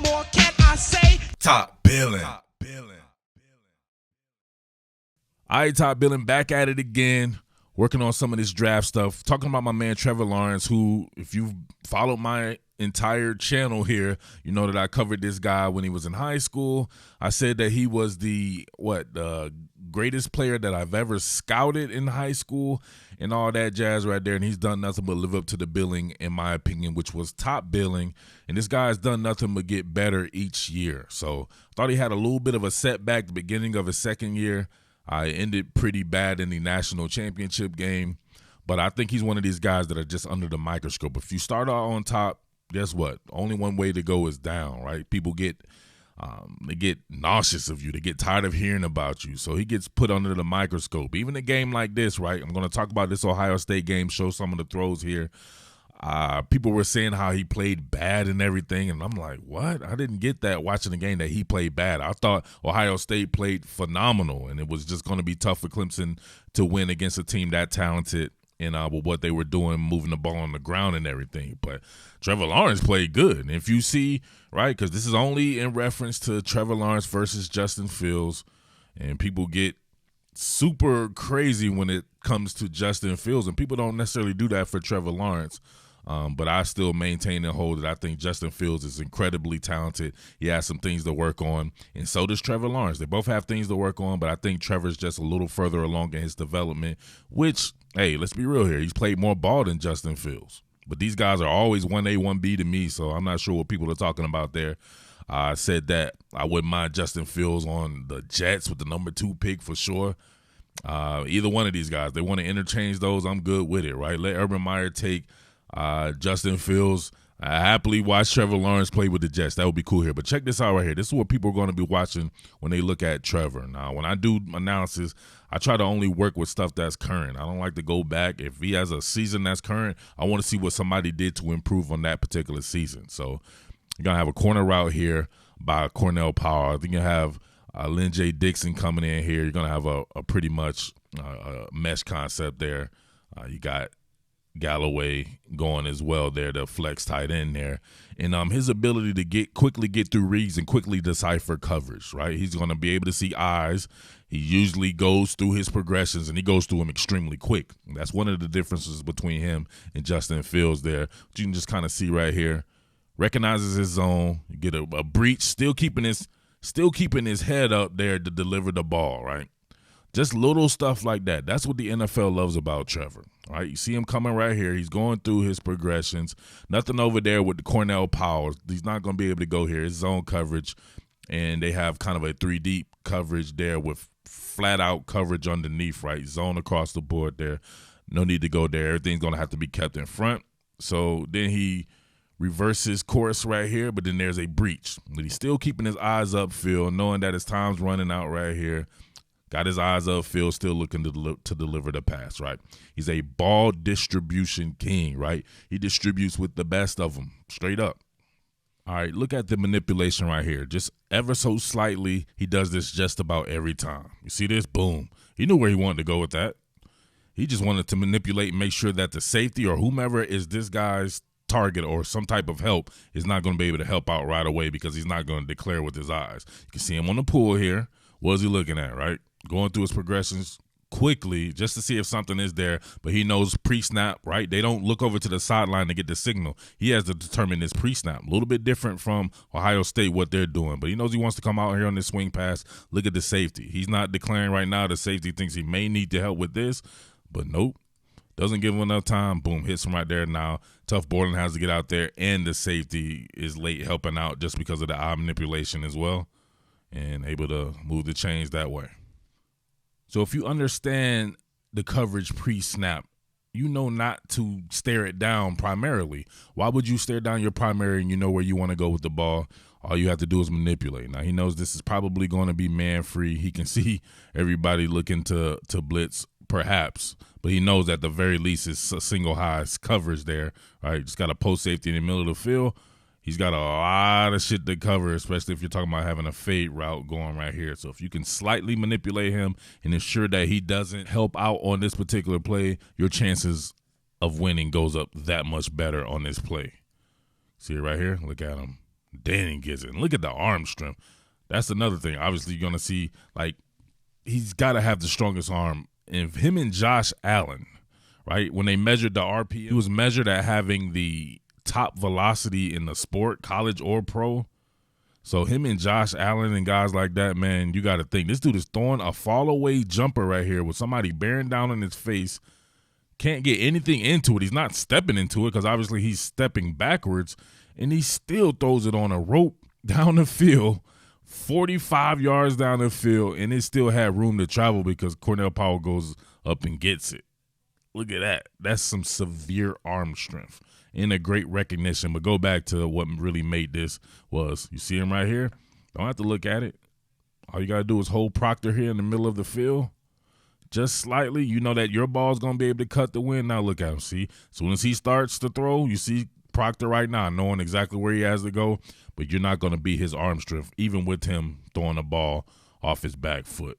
more can I say? Top Billin. All right, Top Billin, back at it again, working on some of this draft stuff, talking about my man Trevor Lawrence, who, if you've followed my entire channel here, you know that I covered this guy when he was in high school. I said that he was the greatest player that I've ever scouted in high school and all that jazz right there, and he's done nothing but live up to the billing, in my opinion, which was top billing, and this guy has done nothing but get better each year. So I thought he had a little bit of a setback the beginning of his second year. I ended pretty bad in the national championship game, but I think he's one of these guys that are just under the microscope. If you start out on top, guess what? Only one way to go is down, right? People get they get nauseous of you. They get tired of hearing about you. So he gets put under the microscope. Even a game like this, right? I'm going to talk about this Ohio State game, show some of the throws here. People were saying how he played bad and everything, and I'm like, what? I didn't get that watching the game that he played bad. I thought Ohio State played phenomenal, and it was just going to be tough for Clemson to win against a team that talented and with what they were doing, moving the ball on the ground and everything. But Trevor Lawrence played good. And if you see, right, because this is only in reference to Trevor Lawrence versus Justin Fields, and people get super crazy when it comes to Justin Fields, and people don't necessarily do that for Trevor Lawrence. But I still maintain and hold that I think Justin Fields is incredibly talented. He has some things to work on, and so does Trevor Lawrence. They both have things to work on, but I think Trevor's just a little further along in his development, which, hey, let's be real here. He's played more ball than Justin Fields. But these guys are always 1A, 1B to me, so I'm not sure what people are talking about there. I said that I wouldn't mind Justin Fields on the Jets with the number 2 pick for sure. Either one of these guys, they want to interchange those, I'm good with it, right? Let Urban Meyer take Justin Fields. I happily watch Trevor Lawrence play with the Jets. That would be cool here. But check this out right here. This is what people are going to be watching when they look at Trevor. Now, when I do analysis, I try to only work with stuff that's current. I don't like to go back. If he has a season that's current, I want to see what somebody did to improve on that particular season. So you're going to have a corner route here by Cornell Powell. I think you have Lynn J. Dixon coming in here. You're going to have a pretty much mesh concept there. You got Galloway going as well there, the flex tight end there, and his ability to quickly get through reads and quickly decipher coverage, right? He's going to be able to see eyes. He usually goes through his progressions, and he goes through them extremely quick. That's one of the differences between him and Justin Fields there. You can just kind of see right here. Recognizes his zone. You get a breach, still keeping his head up there to deliver the ball, right? Just little stuff like that. That's what the NFL loves about Trevor, right? You see him coming right here. He's going through his progressions. Nothing over there with the Cornell Powell. He's not going to be able to go here. It's zone coverage, and they have kind of a 3-deep coverage there with flat-out coverage underneath, right? Zone across the board there. No need to go there. Everything's going to have to be kept in front. So then he reverses course right here, but then there's a breach. But he's still keeping his eyes upfield, knowing that his time's running out right here. Got his eyes upfield, still looking to deliver the pass, right? He's a ball distribution king, right? He distributes with the best of them, straight up. All right, look at the manipulation right here. Just ever so slightly, he does this just about every time. You see this? Boom. He knew where he wanted to go with that. He just wanted to manipulate and make sure that the safety or whomever is this guy's target or some type of help is not going to be able to help out right away because he's not going to declare with his eyes. You can see him on the pool here. What is he looking at, right? Going through his progressions quickly just to see if something is there, but he knows pre-snap, right? They don't look over to the sideline to get the signal. He has to determine this pre-snap. A little bit different from Ohio State, what they're doing, but he knows he wants to come out here on this swing pass. Look at the safety. He's not declaring right now. The safety thinks he may need to help with this, but nope. Doesn't give him enough time. Boom, hits him right there now. Tough Borland has to get out there, and the safety is late helping out just because of the eye manipulation as well, and able to move the chains that way. So if you understand the coverage pre-snap, you know not to stare it down primarily. Why would you stare down your primary and you know where you want to go with the ball? All you have to do is manipulate. Now, he knows this is probably going to be man-free. He can see everybody looking to blitz perhaps, but he knows at the very least it's a single high coverage there. Right, just got a post safety in the middle of the field. He's got a lot of shit to cover, especially if you're talking about having a fade route going right here. So if you can slightly manipulate him and ensure that he doesn't help out on this particular play, your chances of winning goes up that much better on this play. See it right here? Look at him. Then he gets it. And look at the arm strength. That's another thing. Obviously, you're going to see, like, he's got to have the strongest arm. And him and Josh Allen, right, when they measured the RPM, he was measured at having the top velocity in the sport, college or pro. So him and Josh Allen and guys like that, man, you got to think. This dude is throwing a fall-away jumper right here with somebody bearing down on his face. Can't get anything into it. He's not stepping into it because obviously he's stepping backwards, and he still throws it on a rope down the field, 45 yards down the field, and it still had room to travel because Cornell Powell goes up and gets it. Look at that. That's some severe arm strength and a great recognition. But go back to what really made this was, you see him right here? Don't have to look at it. All you got to do is hold Proctor here in the middle of the field. Just slightly, you know that your ball's going to be able to cut the wind. Now look at him, see? As soon as he starts to throw, you see Proctor right now knowing exactly where he has to go, but you're not going to beat his arm strength, even with him throwing the ball off his back foot.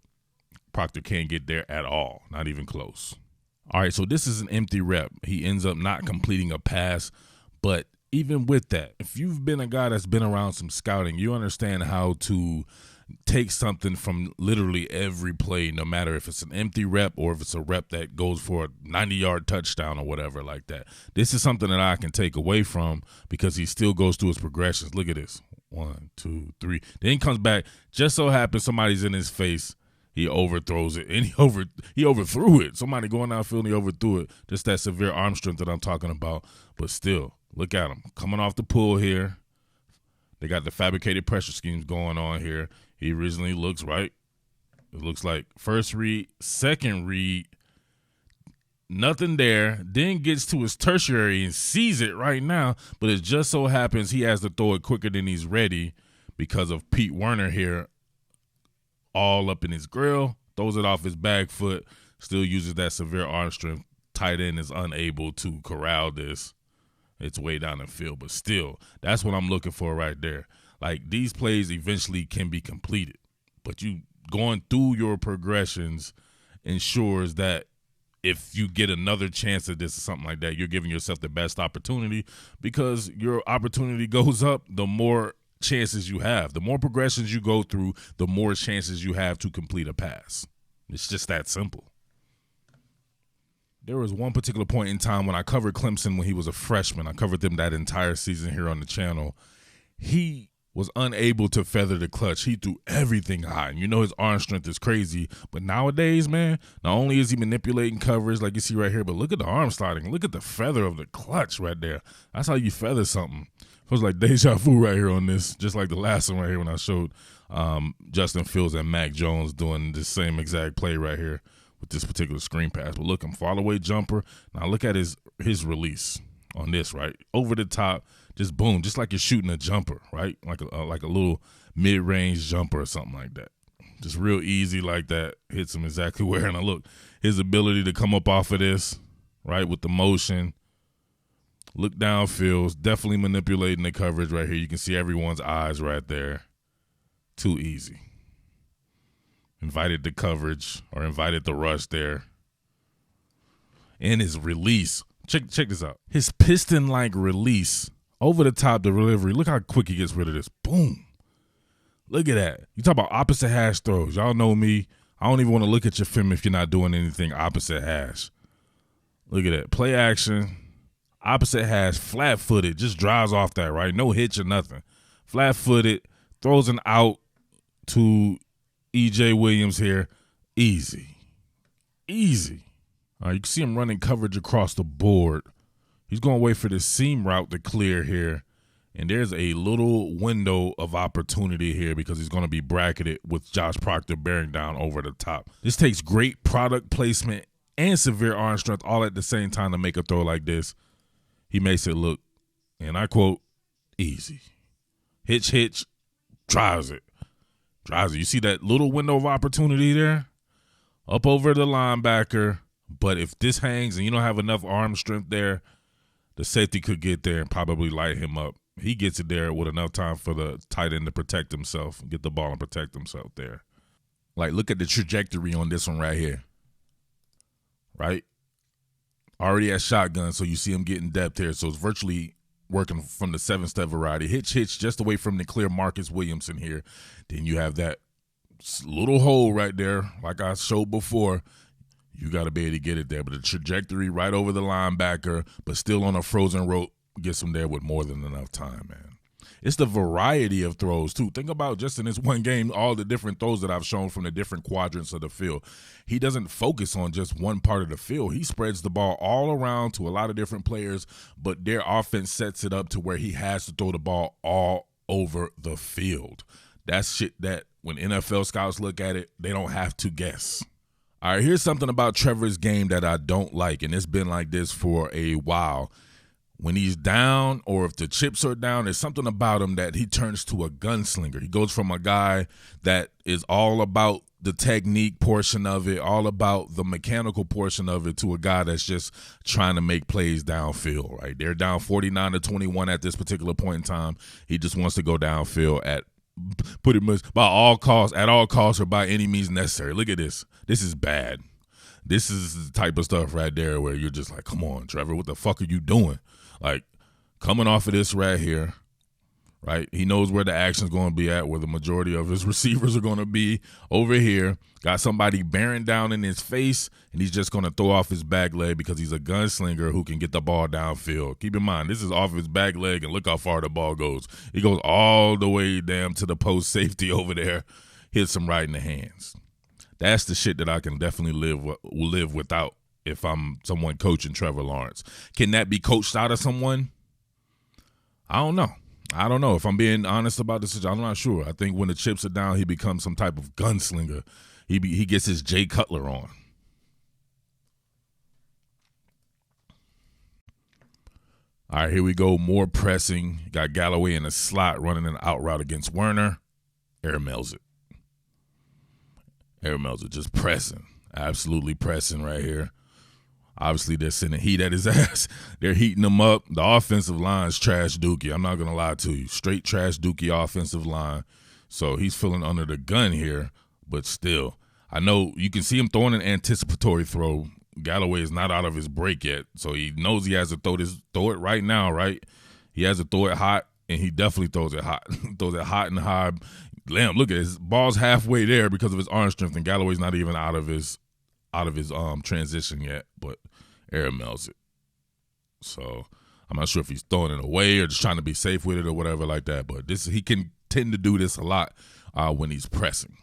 Proctor can't get there at all, not even close. All right, so this is an empty rep. He ends up not completing a pass, but even with that, if you've been a guy that's been around some scouting, you understand how to take something from literally every play, no matter if it's an empty rep or if it's a rep that goes for a 90-yard touchdown or whatever like that. This is something that I can take away from because he still goes through his progressions. Look at this. 1, 2, 3. Then he comes back. Just so happens somebody's in his face. He overthrows it, and he overthrew it. Somebody going downfield and he overthrew it. Just that severe arm strength that I'm talking about. But still, look at him. Coming off the pull here. They got the fabricated pressure schemes going on here. He originally looks right. It looks like first read, second read, nothing there. Then gets to his tertiary and sees it right now. But it just so happens he has to throw it quicker than he's ready because of Pete Werner here. All up in his grill, throws it off his back foot, still uses that severe arm strength. Tight end is unable to corral this. It's way down the field, but still, that's what I'm looking for right there. Like, these plays eventually can be completed, but you going through your progressions ensures that if you get another chance at this or something like that, you're giving yourself the best opportunity because your opportunity goes up the more chances you have. The more progressions you go through, the more chances you have to complete a pass. It's just that simple. There was one particular point in time when I covered Clemson when he was a freshman. I covered them that entire season here on the channel. He was unable to feather the clutch. He threw everything high. And you know his arm strength is crazy. But nowadays, man, not only is he manipulating coverage like you see right here, but look at the arm sliding. Look at the feather of the clutch right there. That's how you feather something. Feels like deja vu right here on this, just like the last one right here when I showed Justin Fields and Mac Jones doing the same exact play right here with this particular screen pass. But look, him fall-away jumper. Now look at his release on this, right? Over the top, just boom, just like you're shooting a jumper, right? Like a little mid-range jumper or something like that. Just real easy like that. Hits him exactly where. And I look, his ability to come up off of this, right, with the motion. Look downfield, definitely manipulating the coverage right here. You can see everyone's eyes right there. Too easy. Invited the coverage or invited the rush there. And his release. Check this out. His piston-like release over the top delivery. Look how quick he gets rid of this. Boom. Look at that. You talk about opposite hash throws. Y'all know me. I don't even want to look at your film if you're not doing anything opposite hash. Look at that. Play action. Opposite hash, flat-footed, just drives off that, right? No hitch or nothing. Flat-footed, throws an out to E.J. Williams here. Easy. Easy. All right, you can see him running coverage across the board. He's going to wait for the seam route to clear here. And there's a little window of opportunity here because he's going to be bracketed with Josh Proctor bearing down over the top. This takes great product placement and severe arm strength all at the same time to make a throw like this. He makes it look, and I quote, easy. Hitch, drives it. You see that little window of opportunity there? Up over the linebacker. But if this hangs and you don't have enough arm strength there, the safety could get there and probably light him up. He gets it there with enough time for the tight end to protect himself, get the ball and protect himself there. Like, look at the trajectory on this one right here. Right? Already at shotgun, so you see him getting depth here. So it's virtually working from the 7-step variety. Hitch, just away from the clear Marcus Williamson here. Then you have that little hole right there, like I showed before. You got to be able to get it there. But the trajectory right over the linebacker, but still on a frozen rope, gets him there with more than enough time, man. It's the variety of throws, too. Think about just in this one game, all the different throws that I've shown from the different quadrants of the field. He doesn't focus on just one part of the field. He spreads the ball all around to a lot of different players, but their offense sets it up to where he has to throw the ball all over the field. That's shit that when NFL scouts look at it, they don't have to guess. All right, here's something about Trevor's game that I don't like, and it's been like this for a while. When he's down or if the chips are down, there's something about him that he turns to a gunslinger. He goes from a guy that is all about the technique portion of it, all about the mechanical portion of it, to a guy that's just trying to make plays downfield, right? They're down 49-21 at this particular point in time. He just wants to go downfield at pretty much by all costs, at all costs, or by any means necessary. Look at this. This is bad. This is the type of stuff right there where you're just like, come on, Trevor, what the fuck are you doing? Like, coming off of this right here, right? He knows where the action's going to be at, where the majority of his receivers are going to be over here. Got somebody bearing down in his face, and he's just going to throw off his back leg because he's a gunslinger who can get the ball downfield. Keep in mind, this is off his back leg, and look how far the ball goes. He goes all the way down to the post safety over there, hits him right in the hands. That's the shit that I can definitely live without if I'm someone coaching Trevor Lawrence. Can that be coached out of someone? I don't know. If I'm being honest about this, I'm not sure. I think when the chips are down, he becomes some type of gunslinger. He gets his Jay Cutler on. All right, here we go. More pressing. Got Galloway in the slot running an out route against Werner. Air mails it. Just pressing. Absolutely pressing right here. Obviously, they're sending heat at his ass. They're heating him up. The offensive line's trash dookie. I'm not going to lie to you. Straight trash dookie offensive line. So he's feeling under the gun here, but still. I know you can see him throwing an anticipatory throw. Galloway is not out of his break yet, so he knows he has to throw it right now, right? He has to throw it hot, and he definitely throws it hot. Throws it hot and high. Lamb, look at his ball's halfway there because of his arm strength, and Galloway's not even out of his transition yet, but air mails it. So I'm not sure if he's throwing it away or just trying to be safe with it or whatever like that, but he can tend to do this a lot when he's pressing.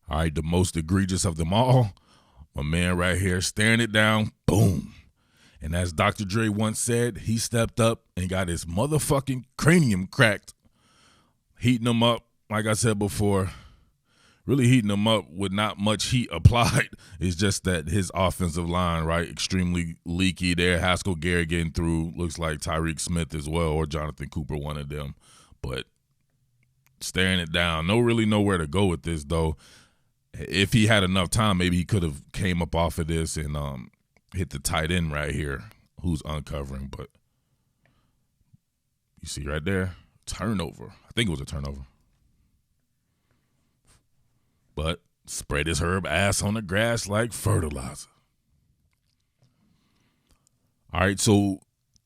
All right, the most egregious of them all, my man right here, staring it down, boom. And as Dr. Dre once said, he stepped up and got his motherfucking cranium cracked, heating him up, like I said before, really heating him up with not much heat applied. It's just that his offensive line, right, extremely leaky there. Haskell Garrett getting through. Looks like Tyreek Smith as well, or Jonathan Cooper, one of them. But staring it down. Really know where to go with this, though. If he had enough time, maybe he could have came up off of this and hit the tight end right here, who's uncovering. But you see right there, turnover. I think it was a turnover. But spread his herb ass on the grass like fertilizer. All right, so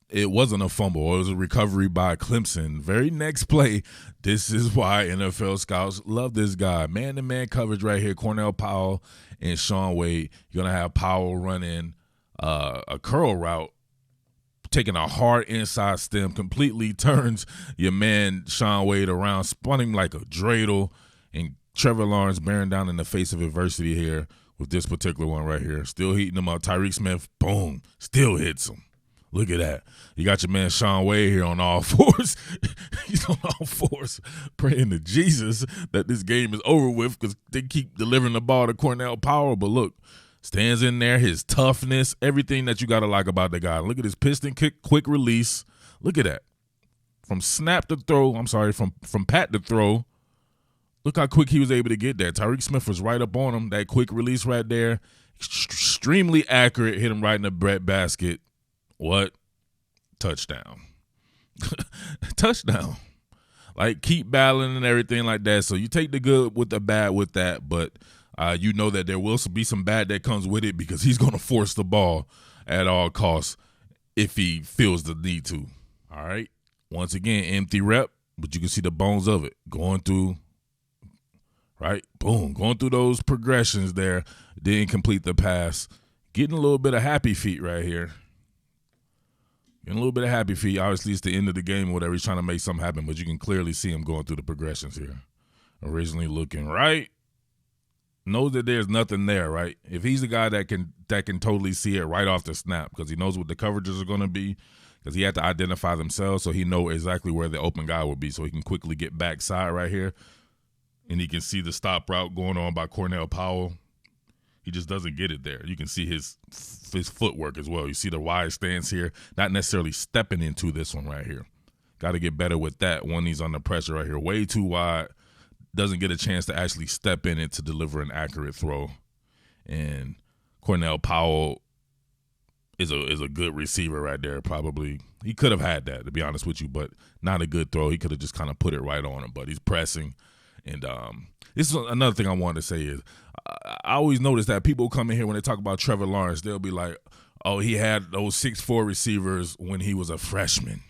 it wasn't a fumble. It was a recovery by Clemson. Very next play, this is why NFL scouts love this guy. Man-to-man coverage right here, Cornell Powell and Shaun Wade. You're going to have Powell running a curl route, taking a hard inside stem, completely turns your man Shaun Wade around, spun him like a dreidel, and Trevor Lawrence bearing down in the face of adversity here with this particular one right here. Still heating him up. Tyreek Smith, boom, still hits him. Look at that. You got your man Shaun Wade here on all fours. He's on all fours praying to Jesus that this game is over with because they keep delivering the ball to Cornell Powell. But look, stands in there, his toughness, everything that you got to like about the guy. Look at his piston kick, quick release. Look at that. From snap to throw, from pat to throw, look how quick he was able to get there. Tyreek Smith was right up on him. That quick release right there, extremely accurate, hit him right in the bread basket. What? Touchdown. Touchdown. Like, keep battling and everything like that. So you take the good with the bad with that, but you know that there will be some bad that comes with it because he's going to force the ball at all costs. if he feels the need to. All right. Once again, empty rep, but you can see the bones of it going through, right? Boom, going through those progressions there. Didn't complete the pass. Getting a little bit of happy feet right here. Getting a little bit of happy feet. Obviously, it's the end of the game or whatever. He's trying to make something happen, but you can clearly see him going through the progressions here. Originally looking right. Knows that there's nothing there, right? If he's the guy that can totally see it right off the snap because he knows what the coverages are going to be, because he had to identify themselves so he know exactly where the open guy would be so he can quickly get backside right here. And he can see the stop route going on by Cornell Powell. He just doesn't get it there. You can see his footwork as well. You see the wide stance here, not necessarily stepping into this one right here. Got to get better with that when he's under pressure right here. Way too wide. Doesn't get a chance to actually step in it to deliver an accurate throw. And Cornell Powell is a good receiver right there probably. He could have had that, to be honest with you, but not a good throw. He could have just kind of put it right on him, but he's pressing. And this is another thing I wanted to say is I always notice that people come in here when they talk about Trevor Lawrence, they'll be like, oh, he had those 6'4" receivers when he was a freshman.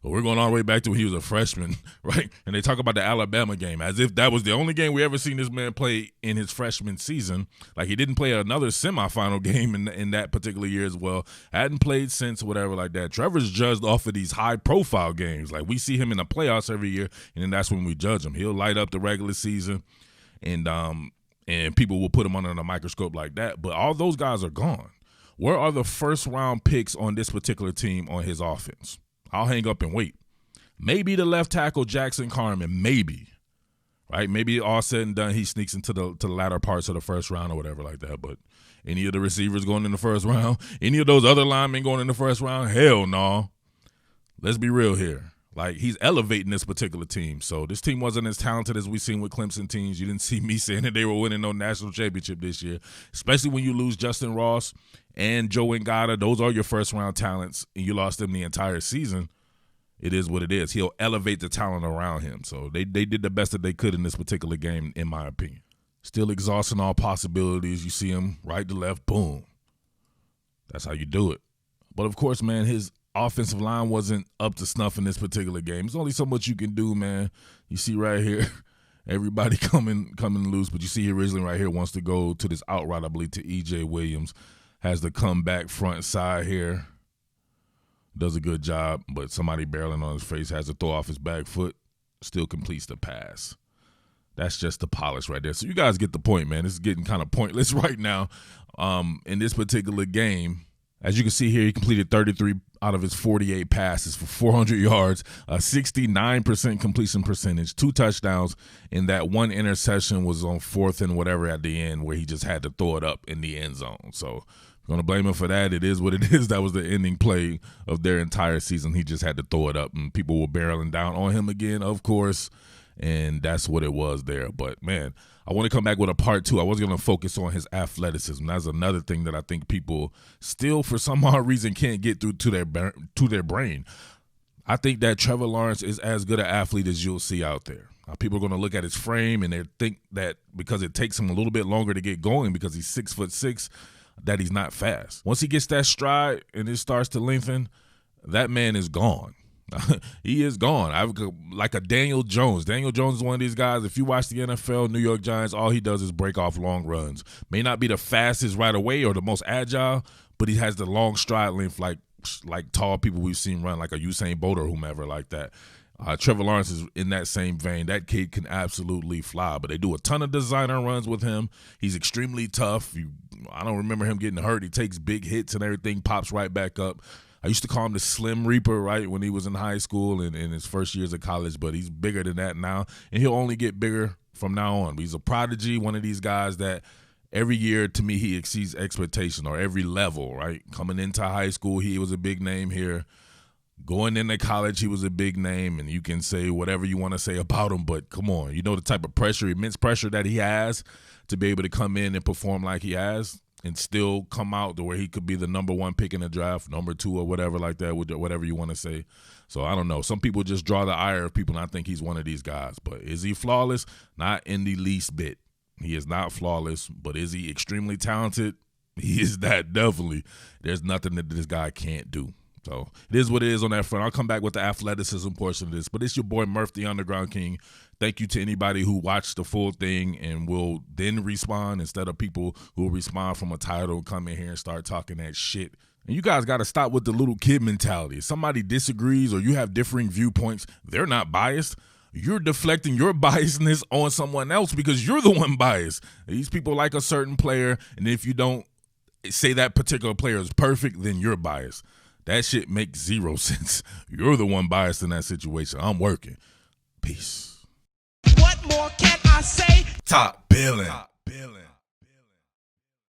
But we're going all the way back to when he was a freshman, right? And they talk about the Alabama game as if that was the only game we ever seen this man play in his freshman season. Like he didn't play another semifinal game in that particular year as well. Hadn't played since, whatever like that. Trevor's judged off of these high-profile games. Like we see him in the playoffs every year, and then that's when we judge him. He'll light up the regular season, and people will put him under a microscope like that. But all those guys are gone. Where are the first-round picks on this particular team on his offense? I'll hang up and wait. Maybe the left tackle, Jackson Carman, maybe. Right? Maybe all said and done, he sneaks into the latter parts of the first round or whatever like that. But any of the receivers going in the first round, any of those other linemen going in the first round, hell no. Let's be real here. Like, he's elevating this particular team. So this team wasn't as talented as we've seen with Clemson teams. You didn't see me saying that they were winning no national championship this year, especially when you lose Justin Ross and Joe Ngata. Those are your first-round talents, and you lost them the entire season. It is what it is. He'll elevate the talent around him. So they did the best that they could in this particular game, in my opinion. Still exhausting all possibilities. You see him right to left, boom. That's how you do it. But, of course, man, his offensive line wasn't up to snuff in this particular game. There's only so much you can do, man. You see right here, everybody coming loose. But you see originally right here wants to go to this out route, I believe, to E.J. Williams. Has to come back front side here. Does a good job, but somebody barreling on his face, has to throw off his back foot, still completes the pass. That's just the polish right there. So you guys get the point, man. This is getting kind of pointless right now in this particular game. As you can see here, he completed 33 out of his 48 passes for 400 yards, a 69% completion percentage, 2 touchdowns, and that one interception was on 4th and whatever at the end where he just had to throw it up in the end zone. So I'm going to blame him for that. It is what it is. That was the ending play of their entire season. He just had to throw it up, and people were barreling down on him again, of course, and that's what it was there. But, man, I want to come back with a part 2. I was going to focus on his athleticism. That's another thing that I think people still, for some odd reason, can't get through to their brain. I think that Trevor Lawrence is as good an athlete as you'll see out there. People are going to look at his frame, and they think that because it takes him a little bit longer to get going because he's 6'6", that he's not fast. Once he gets that stride and it starts to lengthen, that man is gone. He is gone. Like a Daniel Jones. Daniel Jones is one of these guys, if you watch the NFL, New York Giants, all he does is break off long runs. May not be the fastest right away or the most agile, but he has the long stride length like tall people we've seen run, like a Usain Bolt or whomever like that. Trevor Lawrence is in that same vein. That kid can absolutely fly, but they do a ton of designer runs with him. He's extremely tough. I don't remember him getting hurt. He takes big hits and everything, pops right back up. I used to call him the Slim Reaper, right, when he was in high school and in his first years of college, but he's bigger than that now, and he'll only get bigger from now on. He's a prodigy, one of these guys that every year, to me, he exceeds expectation, or every level, right? Coming into high school, he was a big name here. Going into college, he was a big name, and you can say whatever you want to say about him, but come on. You know the type of pressure, immense pressure that he has to be able to come in and perform like he has and still come out to where he could be the number 1 pick in the draft, number 2 or whatever like that, whatever you want to say. So I don't know. Some people just draw the ire of people, and I think he's one of these guys. But is he flawless? Not in the least bit. He is not flawless, but is he extremely talented? He is that, definitely. There's nothing that this guy can't do. So it is what it is on that front. I'll come back with the athleticism portion of this. But it's your boy Murph, the Underground King. Thank you to anybody who watched the full thing and will then respond instead of people who will respond from a title and come in here and start talking that shit. And you guys got to stop with the little kid mentality. If somebody disagrees or you have differing viewpoints, they're not biased. You're deflecting your biasness on someone else because you're the one biased. These people like a certain player, and if you don't say that particular player is perfect, then you're biased. That shit makes zero sense. You're the one biased in that situation. I'm working. Peace. What more can I say? Top Billin.